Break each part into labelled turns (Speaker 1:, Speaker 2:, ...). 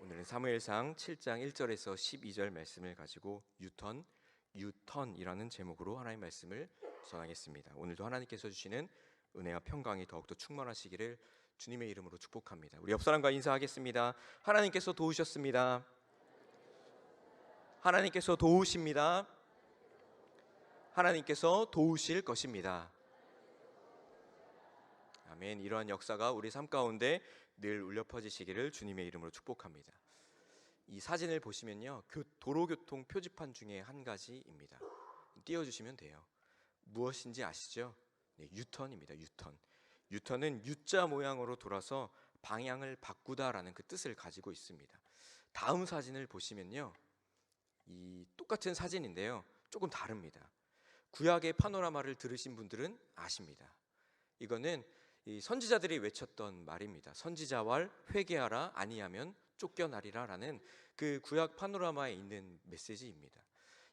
Speaker 1: 오늘은 사무엘상 7장 1절에서 12절 말씀을 가지고 유턴이라는 제목으로 하나님의 말씀을 전하겠습니다. 오늘도 하나님께서 주시는 은혜와 평강이 더욱더 충만하시기를 주님의 이름으로 축복합니다. 우리 옆 사람과 인사하겠습니다. 하나님께서 도우셨습니다. 하나님께서 도우십니다. 하나님께서 도우실 것입니다. 아멘. 이러한 역사가 우리 삶 가운데 늘 울려 퍼지시기를 주님의 이름으로 축복합니다. 이 사진을 보시면요, 도로교통 표지판 중에 한 가지입니다. 띄워주시면 돼요. 무엇인지 아시죠? 네, 유턴입니다. 유턴은 U자 모양으로 돌아서 방향을 바꾸다라는 그 뜻을 가지고 있습니다. 다음 사진을 보시면요, 이 똑같은 사진인데요, 조금 다릅니다. 구약의 파노라마를 들으신 분들은 아십니다. 이거는 이 선지자들이 외쳤던 말입니다. 선지자왈 회개하라 아니하면 쫓겨나리라 라는 그 구약 파노라마에 있는 메시지입니다.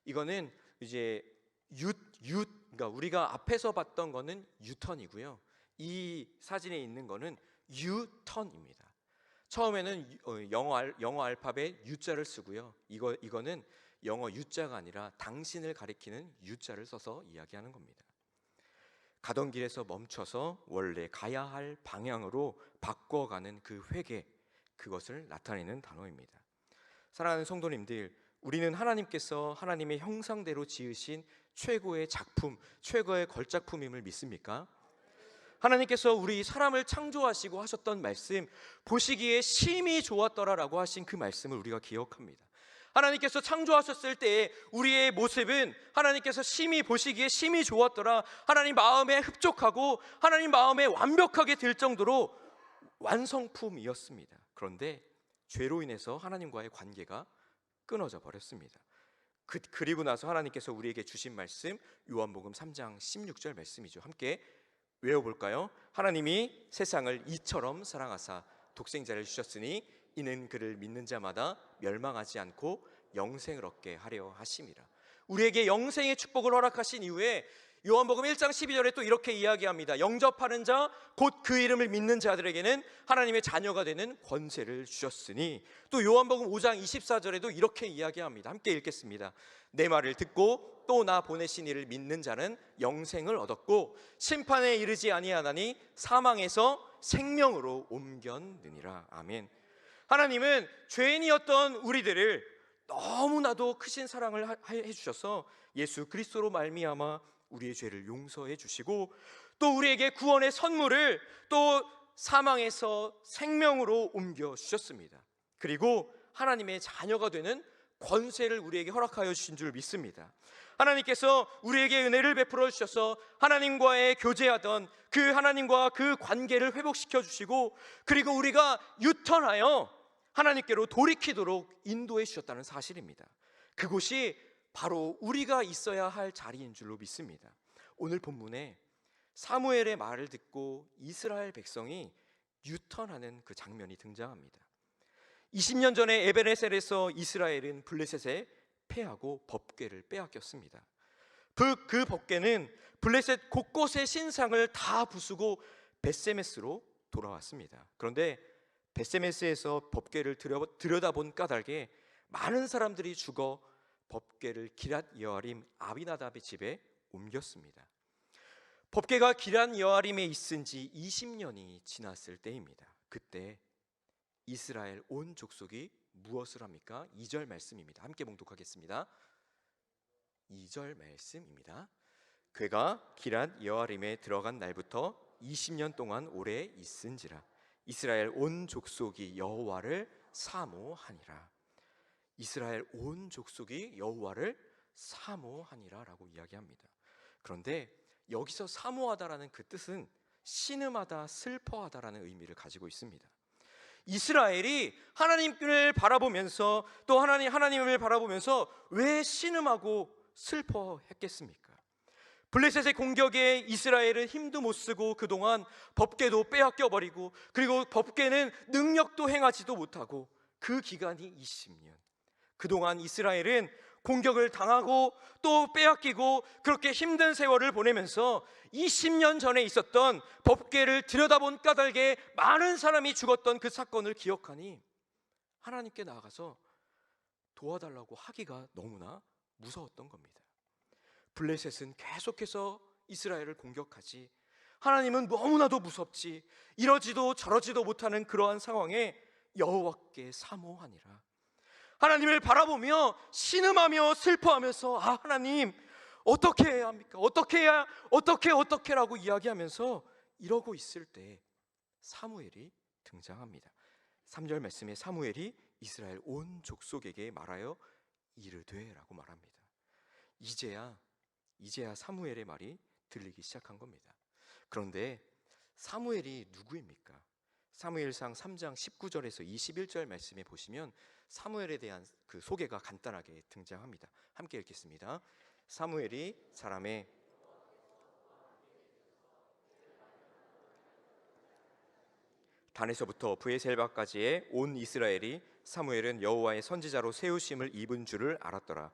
Speaker 1: 이거는 이제 그러니까 우리가 앞에서 봤던 거는 유턴이고요, 이 사진에 있는 거는 유턴입니다. 처음에는 영어 알파벳 U자를 쓰고요, 이거는 영어 U자가 아니라 당신을 가리키는 U자를 써서 이야기하는 겁니다. 가던 길에서 멈춰서 원래 가야 할 방향으로 바꿔가는 그 회개, 그것을 나타내는 단어입니다. 사랑하는 성도님들, 우리는 하나님께서 하나님의 형상대로 지으신 최고의 작품, 최고의 걸작품임을 믿습니까? 하나님께서 우리 사람을 창조하시고 하셨던 말씀, 보시기에 심히 좋았더라라고 하신 그 말씀을 우리가 기억합니다. 하나님께서 창조하셨을 때의 우리의 모습은 하나님께서 심히 보시기에 심히 좋았더라, 하나님 마음에 흡족하고 하나님 마음에 완벽하게 들 정도로 완성품이었습니다. 그런데 죄로 인해서 하나님과의 관계가 끊어져 버렸습니다. 그리고 나서 하나님께서 우리에게 주신 말씀, 요한복음 3장 16절 말씀이죠. 함께 외워볼까요? 하나님이 세상을 이처럼 사랑하사 독생자를 주셨으니 이는 그를 믿는 자마다 멸망하지 않고 영생을 얻게 하려 하심이라. 우리에게 영생의 축복을 허락하신 이후에 요한복음 1장 12절에 또 이렇게 이야기합니다. 영접하는 자, 곧 그 이름을 믿는 자들에게는 하나님의 자녀가 되는 권세를 주셨으니, 또 요한복음 5장 24절에도 이렇게 이야기합니다. 함께 읽겠습니다. 내 말을 듣고 또 나 보내신 이를 믿는 자는 영생을 얻었고 심판에 이르지 아니하나니 사망에서 생명으로 옮겼느니라. 아멘. 하나님은 죄인이었던 우리들을 너무나도 크신 사랑을 해주셔서 예수 그리스도로 말미암아 우리의 죄를 용서해 주시고, 또 우리에게 구원의 선물을 또 사망에서 생명으로 옮겨 주셨습니다. 그리고 하나님의 자녀가 되는 권세를 우리에게 허락하여 주신 줄 믿습니다. 하나님께서 우리에게 은혜를 베풀어 주셔서 하나님과의 교제하던 그 하나님과 그 관계를 회복시켜 주시고, 그리고 우리가 유턴하여 하나님께로 돌이키도록 인도해 주셨다는 사실입니다. 그곳이 바로 우리가 있어야 할 자리인 줄로 믿습니다. 오늘 본문에 사무엘의 말을 듣고 이스라엘 백성이 유턴하는 그 장면이 등장합니다. 20년 전에 에베네셀에서 이스라엘은 블레셋에 패하고 법궤를 빼앗겼습니다. 그 법궤는 블레셋 곳곳의 신상을 다 부수고 벳세메스로 돌아왔습니다. 그런데 벳세메스에서 법궤를 들여다본 까닭에 많은 사람들이 죽어 법궤를 기랏 여아림 아비나답의 집에 옮겼습니다. 법궤가 기랏 여아림에 있은 지 20년이 지났을 때입니다. 그때 이스라엘 온 족속이 무엇을 합니까? 2절 말씀입니다. 함께 봉독하겠습니다. 2절 말씀입니다. 그가 기랏 여아림에 들어간 날부터 20년 동안 오래 있은지라 이스라엘 온 족속이 여호와를 사모하니라. 이스라엘 온 족속이 여호와를 사모하니라라고 이야기합니다. 그런데 여기서 사모하다라는 그 뜻은 신음하다, 슬퍼하다라는 의미를 가지고 있습니다. 이스라엘이 하나님을 바라보면서 또 하나님을 바라보면서 왜 신음하고 슬퍼했겠습니까? 블레셋의 공격에 이스라엘은 힘도 못 쓰고 그동안 법궤도 빼앗겨 버리고, 그리고 법궤는 능력도 행하지도 못하고, 그 기간이 20년. 그동안 이스라엘은 공격을 당하고 또 빼앗기고 그렇게 힘든 세월을 보내면서 20년 전에 있었던 법궤를 들여다본 까닭에 많은 사람이 죽었던 그 사건을 기억하니 하나님께 나아가서 도와달라고 하기가 너무나 무서웠던 겁니다. 블레셋은 계속해서 이스라엘을 공격하지, 하나님은 너무나도 무섭지, 이러지도 저러지도 못하는 그러한 상황에 여호와께 사모하니라. 하나님을 바라보며 신음하며 슬퍼하면서 하나님 어떻게 해야 합니까? 어떻게라고 이야기하면서 이러고 있을 때 사무엘이 등장합니다. 3절 말씀에 사무엘이 이스라엘 온 족속에게 말하여 이르되라고 말합니다. 이제야 사무엘의 말이 들리기 시작한 겁니다. 그런데 사무엘이 누구입니까? 사무엘상 3장 19절에서 21절 말씀에 보시면 사무엘에 대한 그 소개가 간단하게 등장합니다. 함께 읽겠습니다. 사무엘이 사람의 단에서부터 브에셀바까지의 온 이스라엘이 사무엘은 여호와의 선지자로 세우심을 입은 줄을 알았더라.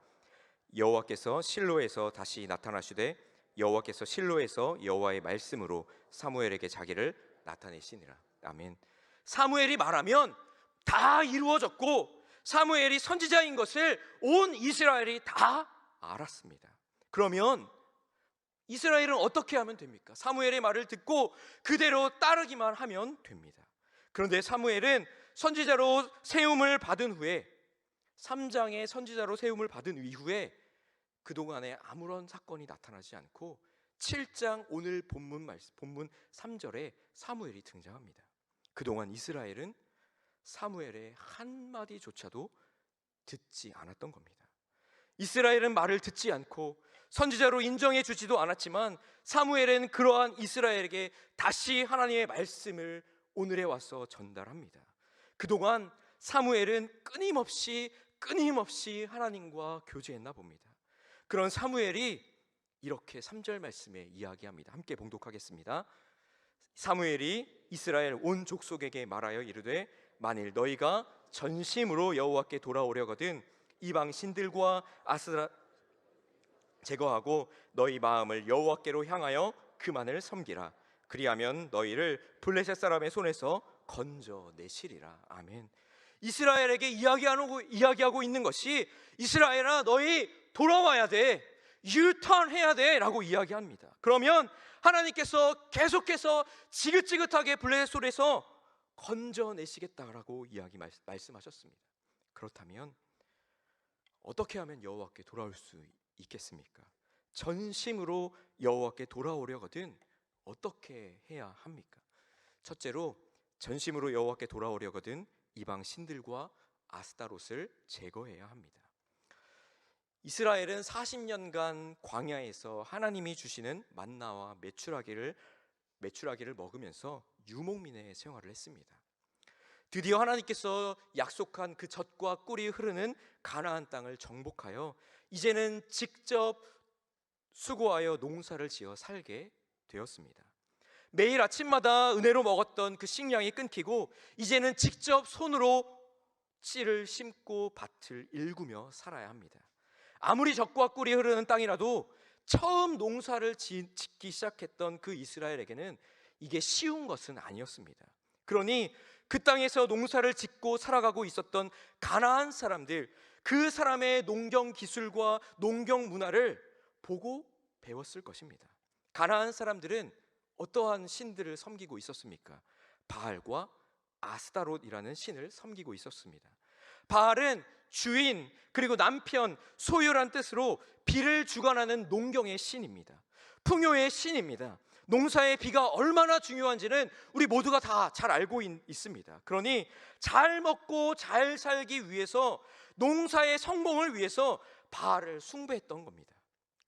Speaker 1: 여호와께서 실로에서 다시 나타나시되 여호와께서 실로에서 여호와의 말씀으로 사무엘에게 자기를 나타내시니라. 아멘. 사무엘이 말하면 다 이루어졌고 사무엘이 선지자인 것을 온 이스라엘이 다 알았습니다. 그러면 이스라엘은 어떻게 하면 됩니까? 사무엘의 말을 듣고 그대로 따르기만 하면 됩니다. 그런데 사무엘은 선지자로 세움을 받은 후에 3장의 선지자로 세움을 받은 이후에 그동안에 아무런 사건이 나타나지 않고 7장 오늘 본문 3절에 사무엘이 등장합니다. 그동안 이스라엘은 사무엘의 한마디조차도 듣지 않았던 겁니다. 이스라엘은 말을 듣지 않고 선지자로 인정해 주지도 않았지만 사무엘은 그러한 이스라엘에게 다시 하나님의 말씀을 오늘에 와서 전달합니다. 그동안 사무엘은 끊임없이 하나님과 교제했나 봅니다. 그런 사무엘이 이렇게 3절 말씀에 이야기합니다. 함께 봉독하겠습니다. 사무엘이 이스라엘 온 족속에게 말하여 이르되 만일 너희가 전심으로 여호와께 돌아오려거든 이방 신들과 아스라 제거하고 너희 마음을 여호와께로 향하여 그만을 섬기라. 그리하면 너희를 블레셋 사람의 손에서 건져내시리라. 아멘. 이스라엘에게 이야기하고 있는 것이 이스라엘아 너희 돌아와야 돼, 유턴해야 돼 라고 이야기합니다. 그러면 하나님께서 계속해서 지긋지긋하게 블레셋 손에서 건져내시겠다라고 말씀하셨습니다. 그렇다면 어떻게 하면 여호와께 돌아올 수 있겠습니까? 전심으로 여호와께 돌아오려거든 어떻게 해야 합니까? 첫째로 전심으로 여호와께 돌아오려거든 이방 신들과 아스타롯을 제거해야 합니다. 이스라엘은 40년간 광야에서 하나님이 주시는 만나와 메추라기를 먹으면서 유목민의 생활을 했습니다. 드디어 하나님께서 약속한 그 젖과 꿀이 흐르는 가나안 땅을 정복하여 이제는 직접 수고하여 농사를 지어 살게 되었습니다. 매일 아침마다 은혜로 먹었던 그 식량이 끊기고 이제는 직접 손으로 씨를 심고 밭을 일구며 살아야 합니다. 아무리 젖과 꿀이 흐르는 땅이라도 처음 농사를 짓기 시작했던 그 이스라엘에게는 이게 쉬운 것은 아니었습니다. 그러니 그 땅에서 농사를 짓고 살아가고 있었던 가나안 사람들, 그 사람의 농경 기술과 농경 문화를 보고 배웠을 것입니다. 가나안 사람들은 어떠한 신들을 섬기고 있었습니까? 바알과 아스타롯이라는 신을 섬기고 있었습니다. 바알은 주인 그리고 남편, 소유란 뜻으로 비를 주관하는 농경의 신입니다. 풍요의 신입니다. 농사의 비가 얼마나 중요한지는 우리 모두가 다 잘 알고 있습니다. 그러니 잘 먹고 잘 살기 위해서, 농사의 성공을 위해서 바알을 숭배했던 겁니다.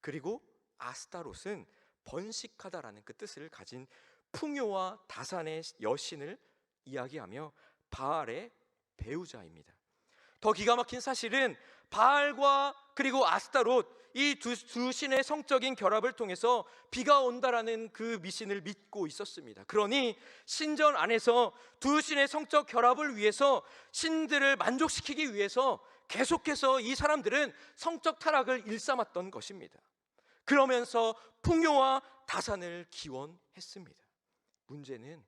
Speaker 1: 그리고 아스타롯은 번식하다라는 그 뜻을 가진 풍요와 다산의 여신을 이야기하며 바알의 배우자입니다. 더 기가 막힌 사실은 바알과 그리고 아스타롯, 이 두 신의 성적인 결합을 통해서 비가 온다라는 그 미신을 믿고 있었습니다. 그러니 신전 안에서 두 신의 성적 결합을 위해서, 신들을 만족시키기 위해서 계속해서 이 사람들은 성적 타락을 일삼았던 것입니다. 그러면서 풍요와 다산을 기원했습니다. 문제는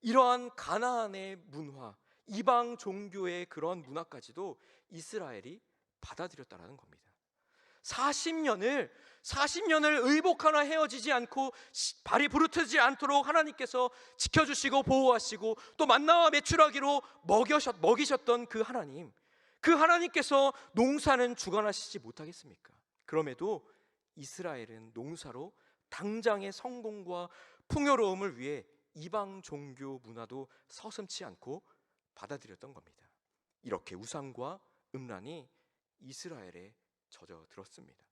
Speaker 1: 이러한 가나안의 문화, 이방 종교의 그런 문화까지도 이스라엘이 받아들였다라는 겁니다. 40년을 의복 하나 헤어지지 않고 발이 부르트지 않도록 하나님께서 지켜주시고 보호하시고 또 만나와 메추라기로 먹이셨던 그 하나님께서 농사는 주관하시지 못하겠습니까? 그럼에도 이스라엘은 농사로 당장의 성공과 풍요로움을 위해 이방 종교 문화도 서슴지 않고 받아들였던 겁니다. 이렇게 우상과 음란이 이스라엘에 젖어들었습니다.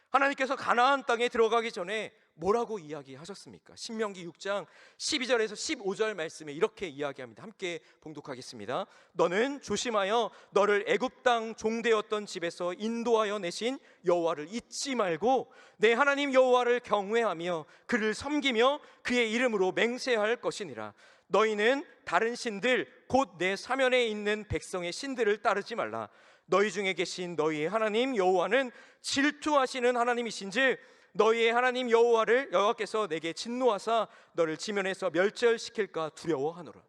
Speaker 1: 하나님께서 가나안 땅에 들어가기 전에 뭐라고 이야기하셨습니까? 신명기 6장 12절에서 15절 말씀에 이렇게 이야기합니다. 함께 봉독하겠습니다. 너는 조심하여 너를 애굽 땅 종되었던 집에서 인도하여 내신 여호와를 잊지 말고 내 하나님 여호와를 경외하며 그를 섬기며 그의 이름으로 맹세할 것이니라. 너희는 다른 신들 곧 내 사면에 있는 백성의 신들을 따르지 말라. 너희 중에 계신 너희의 하나님 여호와는 질투하시는 하나님이신즉 너희의 하나님 여호와께서 내게 진노하사 너를 지면에서 멸절시킬까 두려워하노라.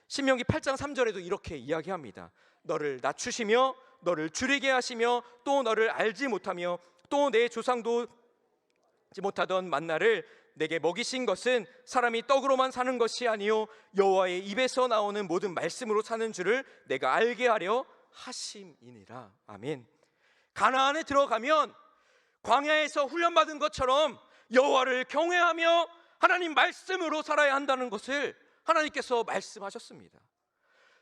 Speaker 1: 신명기 8장 3절에도 이렇게 이야기합니다. 너를 낮추시며 너를 줄이게 하시며 또 너를 알지 못하며 또 내 조상도 지 못하던 만나를 내게 먹이신 것은 사람이 떡으로만 사는 것이 아니요 여호와의 입에서 나오는 모든 말씀으로 사는 줄을 내가 알게 하려 하심이니라. 아멘. 가나안에 들어가면 광야에서 훈련받은 것처럼 여호와를 경외하며 하나님 말씀으로 살아야 한다는 것을 하나님께서 말씀하셨습니다.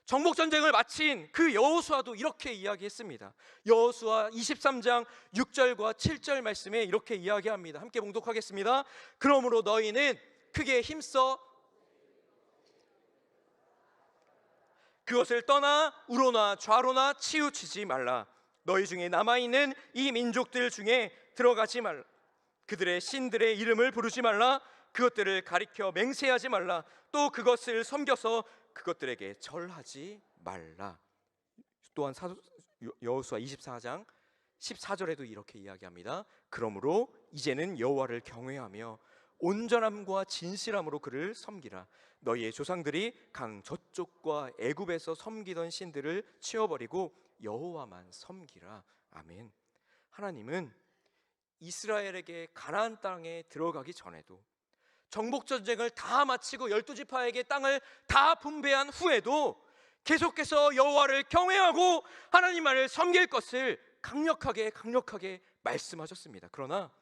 Speaker 1: 정복전쟁을 마친 그 여호수아도 이렇게 이야기했습니다. 여호수아 23장 6절과 7절 말씀에 이렇게 이야기합니다. 함께 봉독하겠습니다. 그러므로 너희는 크게 힘써 그것을 떠나 우로나 좌로나 치우치지 말라. 너희 중에 남아있는 이 민족들 중에 들어가지 말라. 그들의 신들의 이름을 부르지 말라. 그것들을 가리켜 맹세하지 말라. 또 그것을 섬겨서 그것들에게 절하지 말라. 또한 여호수아 24장 14절에도 이렇게 이야기합니다. 그러므로 이제는 여호와를 경외하며 온전함과 진실함으로 그를 섬기라. 너희의 조상들이 강 저쪽과 애굽에서 섬기던 신들을 치워버리고 여호와만 섬기라. 아멘. 하나님은 이스라엘에게 가나안 땅에 들어가기 전에도 정복전쟁을 다 마치고 12지파에게 땅을 다 분배한 후에도 계속해서 여호와를 경외하고 하나님만을 섬길 것을 강력하게 말씀하셨습니다. 그러나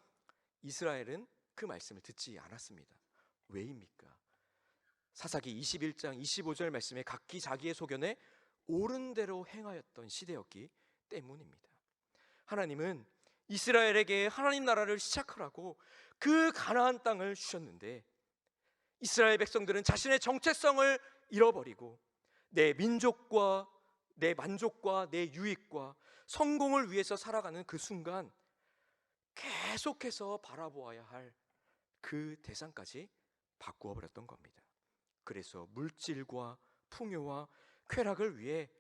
Speaker 1: 이스라엘은 그 말씀을 듣지 않았습니다. 왜입니까? 사사기 21장 25절 말씀에 각기 자기의 소견에 옳은 대로 행하였던 시대였기 때문입니다. 하나님은 이스라엘에게 하나님 나라를 시작하라고 그 가나안 땅을 주셨는데 이스라엘 백성들은 자신의 정체성을 잃어버리고 내 민족과 내 만족과 내 유익과 성공을 위해서 살아가는 그 순간 계속해서 바라보아야 할 그 대상까지 바꾸어 버렸던 겁니다. 그래서 물질과 풍요와 쾌락을 위해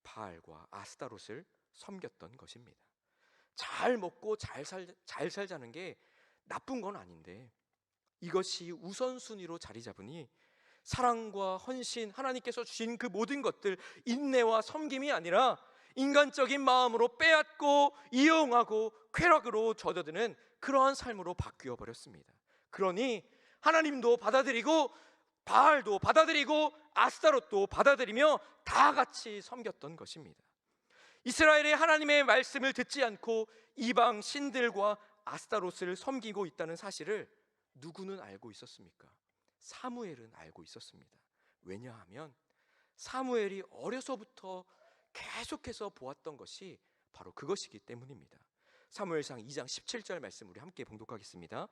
Speaker 1: 바알과 아스타롯을 섬겼던 것입니다. 잘 먹고 잘 살자는 게 나쁜 건 아닌데 이것이 우선순위로 자리 잡으니 사랑과 헌신, 하나님께서 주신 그 모든 것들, 인내와 섬김이 아니라 인간적인 마음으로 빼앗고 이용하고 쾌락으로 젖어드는 그러한 삶으로 바뀌어 버렸습니다. 그러니 하나님도 받아들이고 바알도 받아들이고 아스타롯도 받아들이며 다 같이 섬겼던 것입니다. 이스라엘이 하나님의 말씀을 듣지 않고 이방 신들과 아스타롯을 섬기고 있다는 사실을 누구는 알고 있었습니까? 사무엘은 알고 있었습니다. 왜냐하면 사무엘이 어려서부터 계속해서 보았던 것이 바로 그것이기 때문입니다. 사무엘상 2장 17절 말씀 우리 함께 봉독하겠습니다.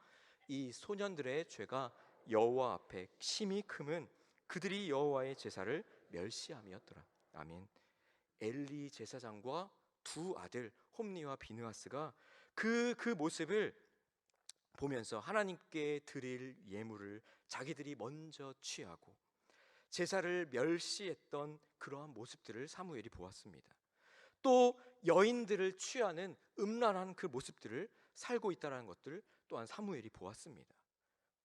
Speaker 1: 이 소년들의 죄가 여호와 앞에 심히 크면 그들이 여호와의 제사를 멸시함이었더라. 아멘. 엘리 제사장과 두 아들 홈니와 비느하스가 그 모습을 보면서 하나님께 드릴 예물을 자기들이 먼저 취하고 제사를 멸시했던 그러한 모습들을 사무엘이 보았습니다. 또 여인들을 취하는 음란한 그 모습들을 살고 있다는 것들 또한 사무엘이 보았습니다.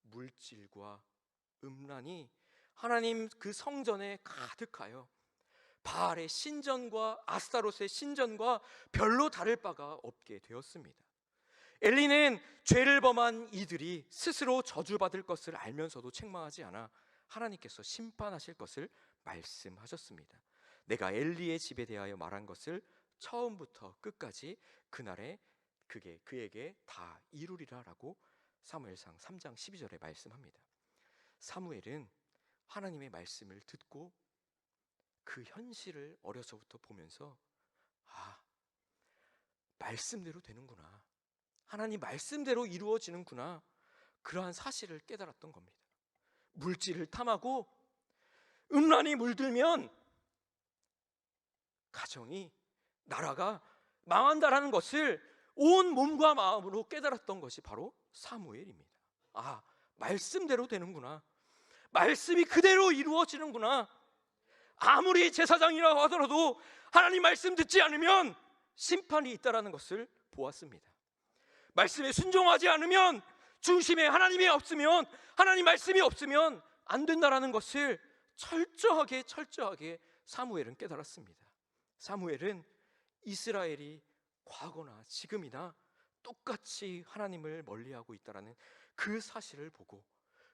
Speaker 1: 물질과 음란이 하나님 그 성전에 가득하여 바알의 신전과 아스타롯의 신전과 별로 다를 바가 없게 되었습니다. 엘리는 죄를 범한 이들이 스스로 저주받을 것을 알면서도 책망하지 않아 하나님께서 심판하실 것을 말씀하셨습니다. 내가 엘리의 집에 대하여 말한 것을 처음부터 끝까지 그날에 그에게 다 이루리라 라고 사무엘상 3장 12절에 말씀합니다. 사무엘은 하나님의 말씀을 듣고 그 현실을 어려서부터 보면서 말씀대로 되는구나, 하나님 말씀대로 이루어지는구나, 그러한 사실을 깨달았던 겁니다. 물질을 탐하고 음란이 물들면 가정이, 나라가 망한다라는 것을 온 몸과 마음으로 깨달았던 것이 바로 사무엘입니다. 말씀대로 되는구나, 말씀이 그대로 이루어지는구나, 아무리 제사장이라고 하더라도 하나님 말씀 듣지 않으면 심판이 있다라는 것을 보았습니다. 말씀에 순종하지 않으면, 중심에 하나님이 없으면, 하나님 말씀이 없으면 안 된다라는 것을 철저하게 사무엘은 깨달았습니다. 사무엘은 이스라엘이 과거나 지금이나 똑같이 하나님을 멀리하고 있다라는 그 사실을 보고,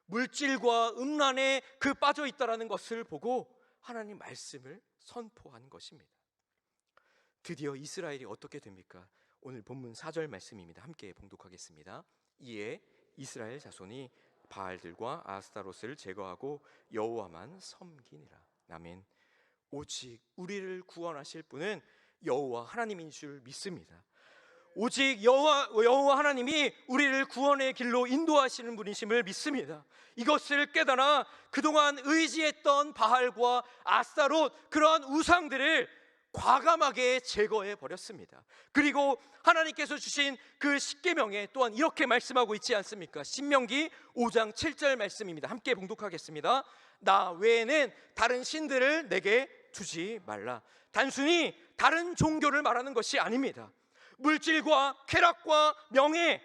Speaker 1: 물질과 음란에 빠져 있다라는 것을 보고 하나님 말씀을 선포한 것입니다. 드디어 이스라엘이 어떻게 됩니까? 오늘 본문 4절 말씀입니다. 함께 봉독하겠습니다. 이에 이스라엘 자손이 바알들과 아스타롯을 제거하고 여호와만 섬기니라. 아멘. 오직 우리를 구원하실 분은 여호와 하나님인 줄 믿습니다. 오직 여호와 하나님이 우리를 구원의 길로 인도하시는 분이심을 믿습니다. 이것을 깨달아 그동안 의지했던 바알과 아스타롯, 그러한 우상들을 과감하게 제거해 버렸습니다. 그리고 하나님께서 주신 그 십계명에 또한 이렇게 말씀하고 있지 않습니까? 신명기 5장 7절 말씀입니다. 함께 봉독하겠습니다. 나 외에는 다른 신들을 내게 두지 말라. 단순히 다른 종교를 말하는 것이 아닙니다. 물질과 쾌락과 명예,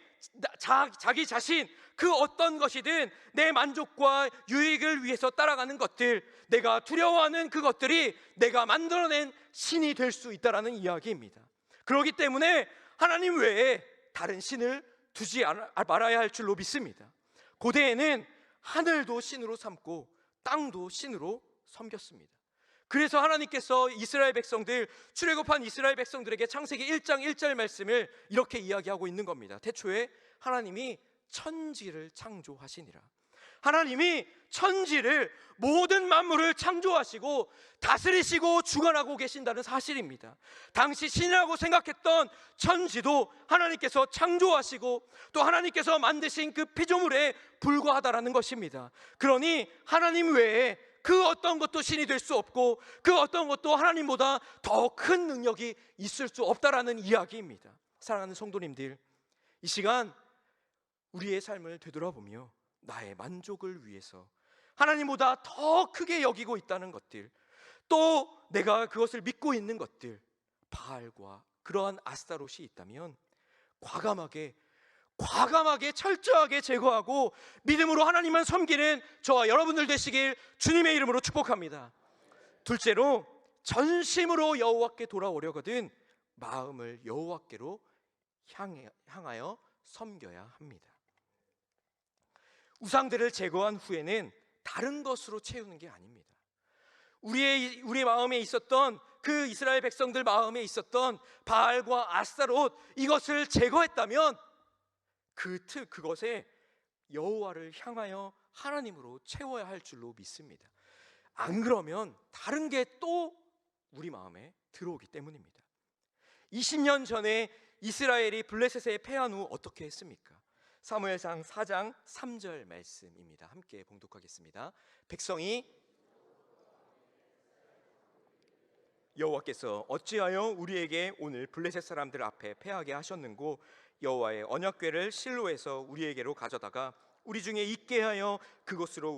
Speaker 1: 자기 자신, 그 어떤 것이든 내 만족과 유익을 위해서 따라가는 것들, 내가 두려워하는 그것들이 내가 만들어낸 신이 될 수 있다는 이야기입니다. 그렇기 때문에 하나님 외에 다른 신을 두지 말아야 할 줄로 믿습니다. 고대에는 하늘도 신으로 삼고 땅도 신으로 섬겼습니다. 그래서 하나님께서 이스라엘 백성들, 출애굽한 이스라엘 백성들에게 창세기 1장 1절 말씀을 이렇게 이야기하고 있는 겁니다. 태초에 하나님이 천지를 창조하시니라. 하나님이 천지를, 모든 만물을 창조하시고 다스리시고 주관하고 계신다는 사실입니다. 당시 신이라고 생각했던 천지도 하나님께서 창조하시고 또 하나님께서 만드신 그 피조물에 불과하다라는 것입니다. 그러니 하나님 외에 그 어떤 것도 신이 될 수 없고 그 어떤 것도 하나님보다 더 큰 능력이 있을 수 없다라는 이야기입니다. 사랑하는 성도님들, 이 시간 우리의 삶을 되돌아보며 나의 만족을 위해서 하나님보다 더 크게 여기고 있다는 것들, 또 내가 그것을 믿고 있는 것들, 바알과 그러한 아스타롯이 있다면 과감하게 철저하게 제거하고 믿음으로 하나님만 섬기는 저와 여러분들 되시길 주님의 이름으로 축복합니다. 둘째로, 전심으로 여호와께 돌아오려거든 마음을 여호와께로 향하여 섬겨야 합니다. 우상들을 제거한 후에는 다른 것으로 채우는 게 아닙니다. 우리 마음에 있었던, 그 이스라엘 백성들 마음에 있었던 바알과 아스타롯, 이것을 제거했다면 그것에 여호와를 향하여 하나님으로 채워야 할 줄로 믿습니다. 안 그러면 다른 게 또 우리 마음에 들어오기 때문입니다. 20년 전에 이스라엘이 블레셋에 패한 후 어떻게 했습니까? 사무엘상 4장 3절 말씀입니다. 함께 봉독하겠습니다. 백성이 여호와께서 어찌하여 우리에게 오늘 블레셋 사람들 앞에 패하게 하셨는고, 여호와의 언약궤를 실로에서 우리에게로 가져다가 우리 중에 있게 하여 그곳으로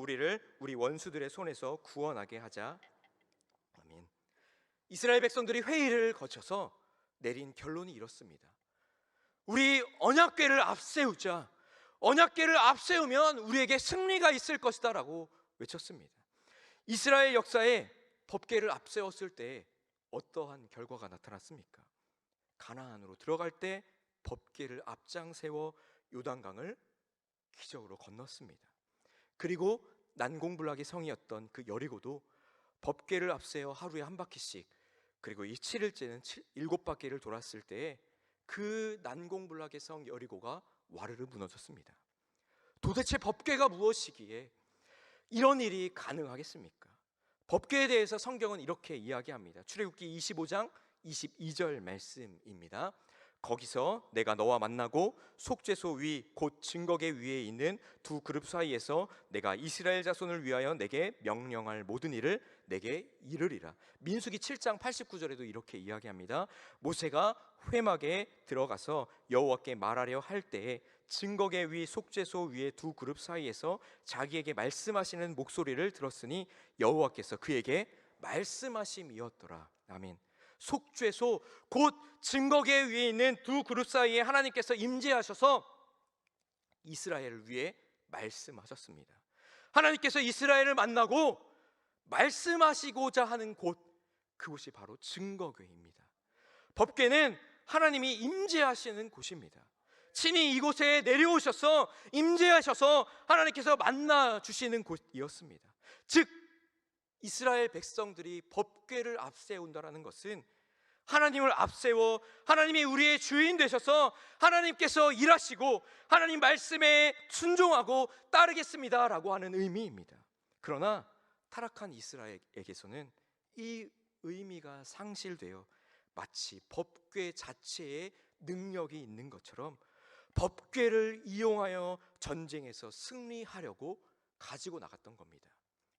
Speaker 1: 우리 원수들의 손에서 구원하게 하자. 아멘. 이스라엘 백성들이 회의를 거쳐서 내린 결론이 이렇습니다. 우리 언약궤를 앞세우자. 언약궤를 앞세우면 우리에게 승리가 있을 것이다 라고 외쳤습니다. 이스라엘 역사에 법궤를 앞세웠을 때 어떠한 결과가 나타났습니까? 가나안으로 들어갈 때 법궤를 앞장 세워 요단강을 기적으로 건넜습니다. 그리고 난공불락의 성이었던 그 여리고도 법궤를 앞세워 하루에 한 바퀴씩, 그리고 이 7일째는 7바퀴를 돌았을 때에 그 난공불락의 성 여리고가 와르르 무너졌습니다. 도대체 법궤가 무엇이기에 이런 일이 가능하겠습니까? 법궤에 대해서 성경은 이렇게 이야기합니다. 출애굽기 25장 22절 말씀입니다. 거기서 내가 너와 만나고 속죄소 위 곧 증거계 위에 있는 두 그룹 사이에서 내가 이스라엘 자손을 위하여 내게 명령할 모든 일을 내게 이르리라. 민수기 7장 89절에도 이렇게 이야기합니다. 모세가 회막에 들어가서 여호와께 말하려 할 때에 증거계 위 속죄소 위의 두 그룹 사이에서 자기에게 말씀하시는 목소리를 들었으니 여호와께서 그에게 말씀하심이었더라. 아멘. 속죄소 곧 증거계 위에 있는 두 그룹 사이에 하나님께서 임재하셔서 이스라엘을 위해 말씀하셨습니다. 하나님께서 이스라엘을 만나고 말씀하시고자 하는 곳, 그곳이 바로 증거궤입니다. 법궤는 하나님이 임재하시는 곳입니다. 친히 이곳에 내려오셔서 임재하셔서 하나님께서 만나 주시는 곳이었습니다. 즉 이스라엘 백성들이 법궤를 앞세운다라는 것은 하나님을 앞세워 하나님이 우리의 주인 되셔서 하나님께서 일하시고 하나님 말씀에 순종하고 따르겠습니다라고 하는 의미입니다. 그러나 타락한 이스라엘에게서는 이 의미가 상실되어 마치 법궤 자체에 능력이 있는 것처럼 법궤를 이용하여 전쟁에서 승리하려고 가지고 나갔던 겁니다.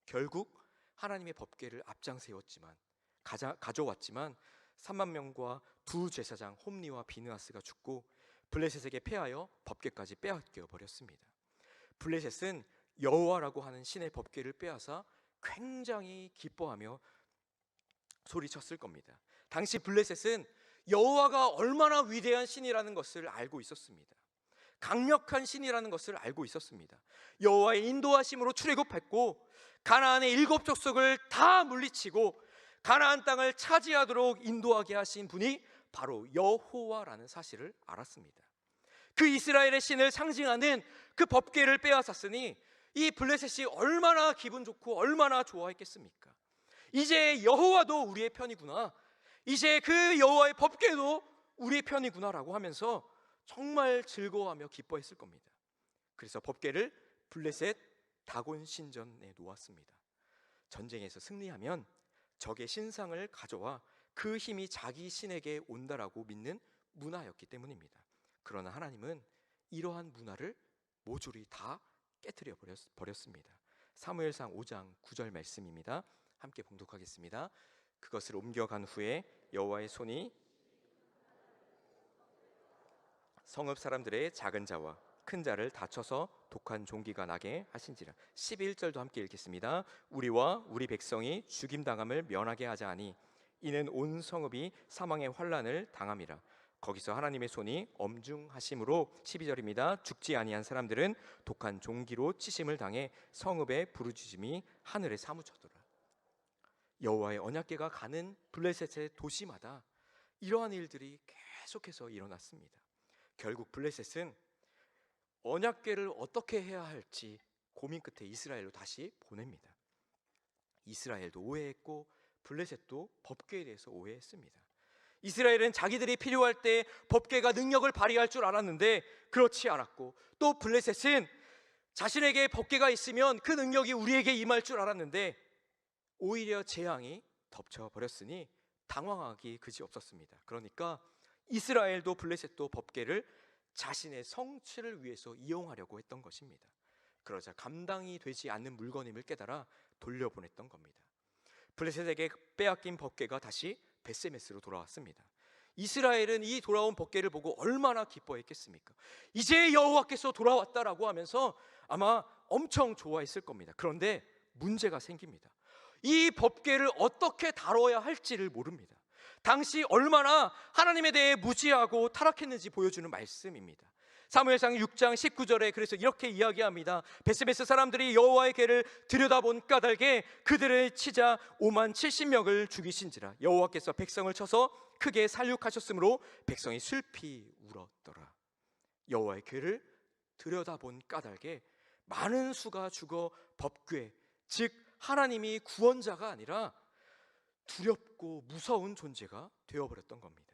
Speaker 1: 결국 하나님의 법궤를 앞장 세웠지만 가져왔지만 3만 명과 두 제사장 홈리와 비느하스가 죽고 블레셋에게 패하여 법궤까지 빼앗겨 버렸습니다. 블레셋은 여호와라고 하는 신의 법궤를 빼앗아 굉장히 기뻐하며 소리쳤을 겁니다. 당시 블레셋은 여호와가 얼마나 위대한 신이라는 것을 알고 있었습니다. 강력한 신이라는 것을 알고 있었습니다. 여호와의 인도하심으로 출애굽했고 가나안의 7 족속을 다 물리치고 가나안 땅을 차지하도록 인도하게 하신 분이 바로 여호와라는 사실을 알았습니다. 그 이스라엘의 신을 상징하는 그 법궤를 빼앗았으니 이 블레셋이 얼마나 기분 좋고 얼마나 좋아했겠습니까? 이제 여호와도 우리의 편이구나, 이제 그 여호와의 법궤도 우리의 편이구나라고 하면서 정말 즐거워하며 기뻐했을 겁니다. 그래서 법궤를 블레셋 다곤 신전에 놓았습니다. 전쟁에서 승리하면 적의 신상을 가져와 그 힘이 자기 신에게 온다라고 믿는 문화였기 때문입니다. 그러나 하나님은 이러한 문화를 모조리 다 깨트려 버렸습니다. 사무엘상 5장 9절 말씀입니다. 함께 봉독하겠습니다. 그것을 옮겨간 후에 여호와의 손이 성읍 사람들의 작은 자와 큰 자를 다쳐서 독한 종기가 나게 하신지라. 11절도 함께 읽겠습니다. 우리와 우리 백성이 죽임당함을 면하게 하자 하니 이는 온 성읍이 사망의 환난을 당함이라. 거기서 하나님의 손이 엄중하심으로 12절입니다. 죽지 아니한 사람들은 독한 종기로 치심을 당해 성읍의 부르짖음이 하늘에 사무쳤더라. 여호와의 언약궤가 가는 블레셋의 도시마다 이러한 일들이 계속해서 일어났습니다. 결국 블레셋은 언약궤를 어떻게 해야 할지 고민 끝에 이스라엘로 다시 보냅니다. 이스라엘도 오해했고 블레셋도 법궤에 대해서 오해했습니다. 이스라엘은 자기들이 필요할 때 법궤가 능력을 발휘할 줄 알았는데 그렇지 않았고, 또 블레셋은 자신에게 법궤가 있으면 그 능력이 우리에게 임할 줄 알았는데 오히려 재앙이 덮쳐버렸으니 당황하기 그지없었습니다. 그러니까 이스라엘도 블레셋도 법궤를 자신의 성취를 위해서 이용하려고 했던 것입니다. 그러자 감당이 되지 않는 물건임을 깨달아 돌려보냈던 겁니다. 블레셋에게 빼앗긴 법궤가 다시 벳세메스로 돌아왔습니다. 이스라엘은 이 돌아온 법궤를 보고 얼마나 기뻐했겠습니까? 이제 여호와께서 돌아왔다라고 하면서 아마 엄청 좋아했을 겁니다. 그런데 문제가 생깁니다. 이 법궤를 어떻게 다뤄야 할지를 모릅니다. 당시 얼마나 하나님에 대해 무지하고 타락했는지 보여주는 말씀입니다. 사무엘상 6장 19절에 그래서 이렇게 이야기합니다. 베스베스 사람들이 여호와의 궤를 들여다본 까닭에 그들을 치자 5만 70명을 죽이신지라. 여호와께서 백성을 쳐서 크게 살육하셨으므로 백성이 슬피 울었더라. 여호와의 궤를 들여다본 까닭에 많은 수가 죽어 법궤, 즉 하나님이 구원자가 아니라 두렵고 무서운 존재가 되어버렸던 겁니다.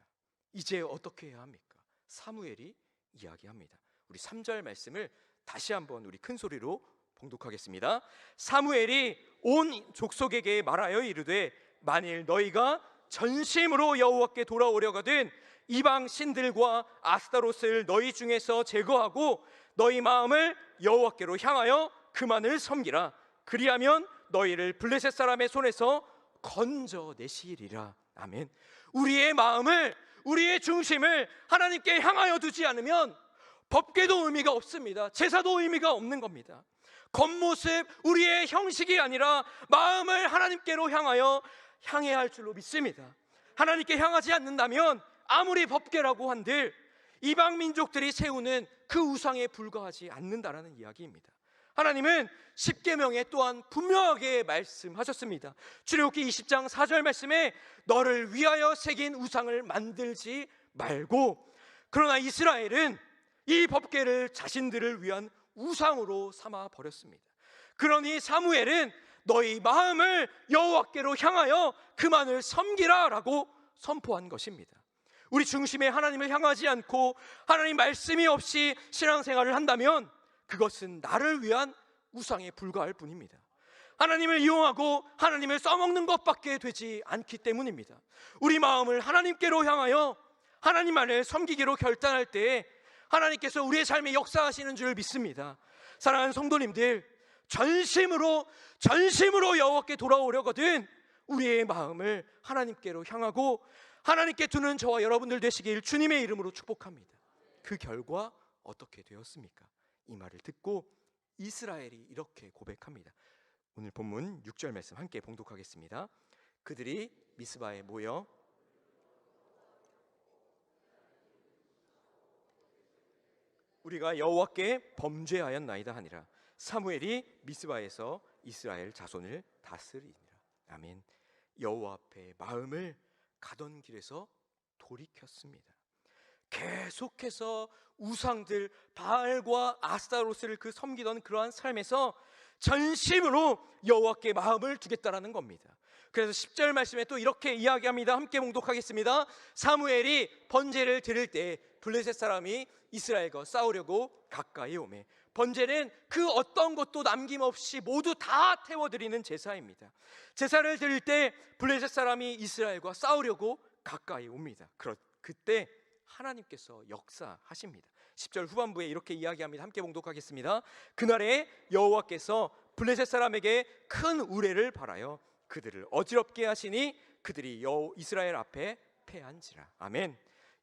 Speaker 1: 이제 어떻게 해야 합니까? 사무엘이 이야기합니다. 우리 3절 말씀을 다시 한번 우리 큰 소리로 봉독하겠습니다. 사무엘이 온 족속에게 말하여 이르되 만일 너희가 전심으로 여호와께 돌아오려거든 이방 신들과 아스타롯을 너희 중에서 제거하고 너희 마음을 여호와께로 향하여 그만을 섬기라. 그리하면 너희를 블레셋 사람의 손에서 건져내시리라. 아멘. 우리의 마음을, 우리의 중심을 하나님께 향하여 두지 않으면 법궤도 의미가 없습니다. 제사도 의미가 없는 겁니다. 겉모습, 우리의 형식이 아니라 마음을 하나님께로 향해야 할 줄로 믿습니다. 하나님께 향하지 않는다면 아무리 법궤라고 한들 이방 민족들이 세우는 그 우상에 불과하지 않는다라는 이야기입니다. 하나님은 십계명에 또한 분명하게 말씀하셨습니다. 출애굽기 20장 4절 말씀에 너를 위하여 새긴 우상을 만들지 말고, 그러나 이스라엘은 이 법궤를 자신들을 위한 우상으로 삼아 버렸습니다. 그러니 사무엘은 너희 마음을 여호와께로 향하여 그만을 섬기라 라고 선포한 것입니다. 우리 중심에 하나님을 향하지 않고 하나님 말씀이 없이 신앙생활을 한다면 그것은 나를 위한 우상에 불과할 뿐입니다. 하나님을 이용하고 하나님을 써먹는 것밖에 되지 않기 때문입니다. 우리 마음을 하나님께로 향하여 하나님만을 섬기기로 결단할 때에 하나님께서 우리의 삶에 역사하시는 줄 믿습니다. 사랑하는 성도님들, 전심으로 여호와께 돌아오려거든 우리의 마음을 하나님께로 향하고 하나님께 두는 저와 여러분들 되시길 주님의 이름으로 축복합니다. 그 결과 어떻게 되었습니까? 이 말을 듣고 이스라엘이 이렇게 고백합니다. 오늘 본문 6절 말씀 함께 봉독하겠습니다. 그들이 미스바에 모여 우리가 여호와께 범죄하였나이다 하니라. 사무엘이 미스바에서 이스라엘 자손을 다스리니라. 아멘. 여호와 앞에 마음을 가던 길에서 돌이켰습니다. 계속해서 우상들 바알과 아스타롯을 섬기던 그러한 삶에서 전심으로 여호와께 마음을 두겠다라는 겁니다. 그래서 10절 말씀에 또 이렇게 이야기합니다. 함께 봉독하겠습니다. 사무엘이 번제를 드릴 때 블레셋 사람이 이스라엘과 싸우려고 가까이 오매. 번제는 그 어떤 것도 남김없이 모두 다 태워드리는 제사입니다. 제사를 드릴 때 블레셋 사람이 이스라엘과 싸우려고 가까이 옵니다. 그때 하나님께서 역사하십니다. 10절 후반부에 이렇게 이야기합니다. 함께 봉독하겠습니다. 그날에 여호와께서 블레셋 사람에게 큰 우레를 발하여 그들을 어지럽게 하시니 그들이 이스라엘 앞에 패한지라. 아멘.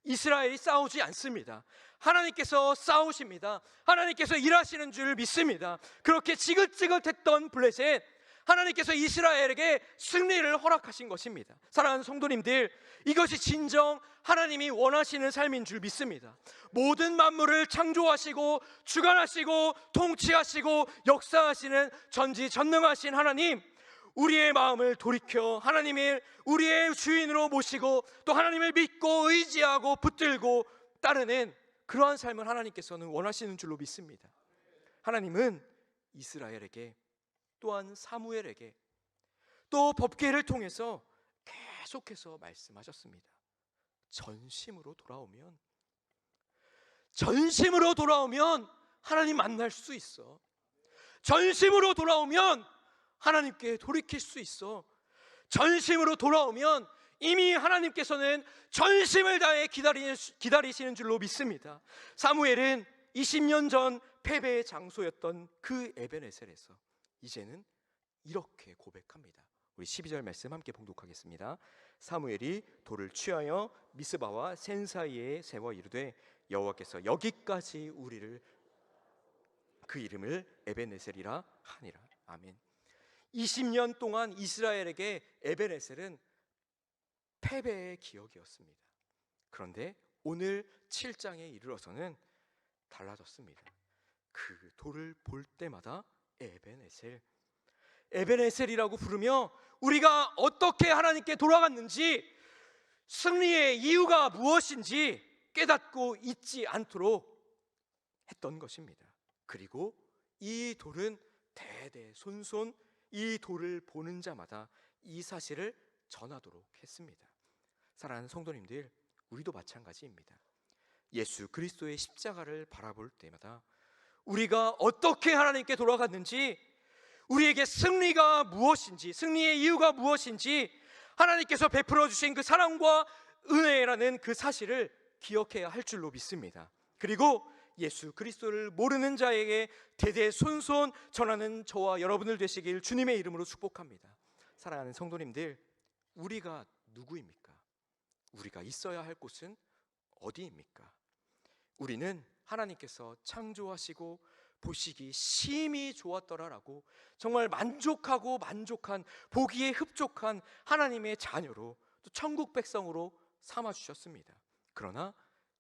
Speaker 1: 이스라엘이 싸우지 않습니다. 하나님께서 싸우십니다. 하나님께서 일하시는 줄 믿습니다. 그렇게 지긋지긋했던 블레셋, 하나님께서 이스라엘에게 승리를 허락하신 것입니다. 사랑하는 성도님들, 이것이 진정 하나님이 원하시는 삶인 줄 믿습니다. 모든 만물을 창조하시고 주관하시고 통치하시고 역사하시는 전지전능하신 하나님, 우리의 마음을 돌이켜 하나님을 우리의 주인으로 모시고 또 하나님을 믿고 의지하고 붙들고 따르는 그러한 삶을 하나님께서는 원하시는 줄로 믿습니다. 하나님은 이스라엘에게 또한 사무엘에게 또 법궤를 통해서 계속해서 말씀하셨습니다. 전심으로 돌아오면 하나님 만날 수 있어. 전심으로 돌아오면 하나님께 돌이킬 수 있어. 전심으로 돌아오면 이미 하나님께서는 전심을 다해 기다리시는 줄로 믿습니다. 사무엘은 20년 전 패배의 장소였던 그 에벤에셀에서 이제는 이렇게 고백합니다. 우리 12절 말씀 함께 봉독하겠습니다. 사무엘이 돌을 취하여 미스바와 센 사이에 세워 이르되 여호와께서 여기까지 우리를 그 이름을 에벤에셀이라 하니라. 아멘. 20년 동안 이스라엘에게 에벤에셀은 패배의 기억이었습니다. 그런데 오늘 7장에 이르러서는 달라졌습니다. 그 돌을 볼 때마다 에벤에셀, 에벤에셀이라고 부르며 우리가 어떻게 하나님께 돌아갔는지, 승리의 이유가 무엇인지 깨닫고 잊지 않도록 했던 것입니다. 그리고 이 돌은 대대손손 이 돌을 보는 자마다 이 사실을 전하도록 했습니다. 사랑하는 성도님들, 우리도 마찬가지입니다. 예수 그리스도의 십자가를 바라볼 때마다 우리가 어떻게 하나님께 돌아갔는지, 우리에게 승리가 무엇인지, 승리의 이유가 무엇인지, 하나님께서 베풀어 주신 그 사랑과 은혜라는 그 사실을 기억해야 할 줄로 믿습니다. 그리고 예수 그리스도를 모르는 자에게 대대손손 전하는 저와 여러분들 되시길 주님의 이름으로 축복합니다. 사랑하는 성도님들, 우리가 누구입니까? 우리가 있어야 할 곳은 어디입니까? 우리는 하나님께서 창조하시고 보시기 심히 좋았더라라고 정말 만족한, 보기에 흡족한 하나님의 자녀로, 또 천국 백성으로 삼아주셨습니다. 그러나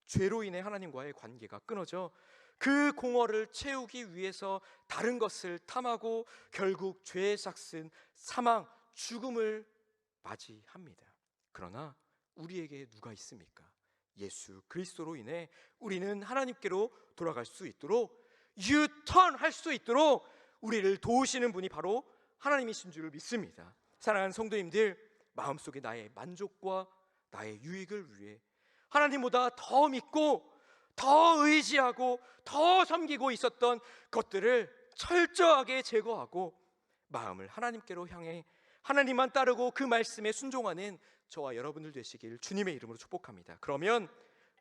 Speaker 1: 죄로 인해 하나님과의 관계가 끊어져 그 공허를 채우기 위해서 다른 것을 탐하고 결국 죄에 삭슨 사망, 죽음을 맞이합니다. 그러나 우리에게 누가 있습니까? 예수 그리스도로 인해 우리는 하나님께로 돌아갈 수 있도록, 유턴할 수 있도록 우리를 도우시는 분이 바로 하나님이신 줄 믿습니다. 사랑하는 성도님들, 마음속에 나의 만족과 나의 유익을 위해 하나님보다 더 믿고 더 의지하고 더 섬기고 있었던 것들을 철저하게 제거하고 마음을 하나님께로 향해 하나님만 따르고 그 말씀에 순종하는 저와 여러분들 되시길 주님의 이름으로 축복합니다. 그러면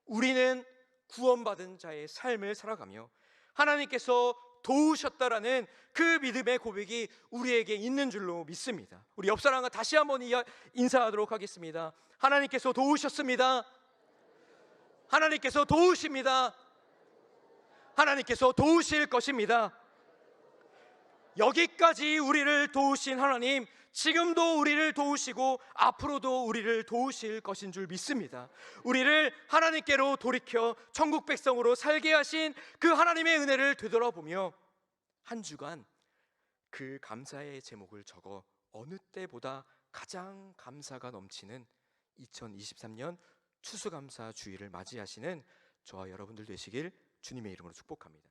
Speaker 1: 우리는 구원받은 자의 삶을 살아가며 하나님께서 도우셨다라는 그 믿음의 고백이 우리에게 있는 줄로 믿습니다. 우리 옆 사람과 다시 한번 인사하도록 하겠습니다. 하나님께서 도우셨습니다. 하나님께서 도우십니다. 하나님께서 도우실 것입니다. 여기까지 우리를 도우신 하나님, 지금도 우리를 도우시고 앞으로도 우리를 도우실 것인 줄 믿습니다. 우리를 하나님께로 돌이켜 천국 백성으로 살게 하신 그 하나님의 은혜를 되돌아보며 한 주간 그 감사의 제목을 적어 어느 때보다 가장 감사가 넘치는 2023년 추수감사 주일을 맞이하시는 저와 여러분들 되시길 주님의 이름으로 축복합니다.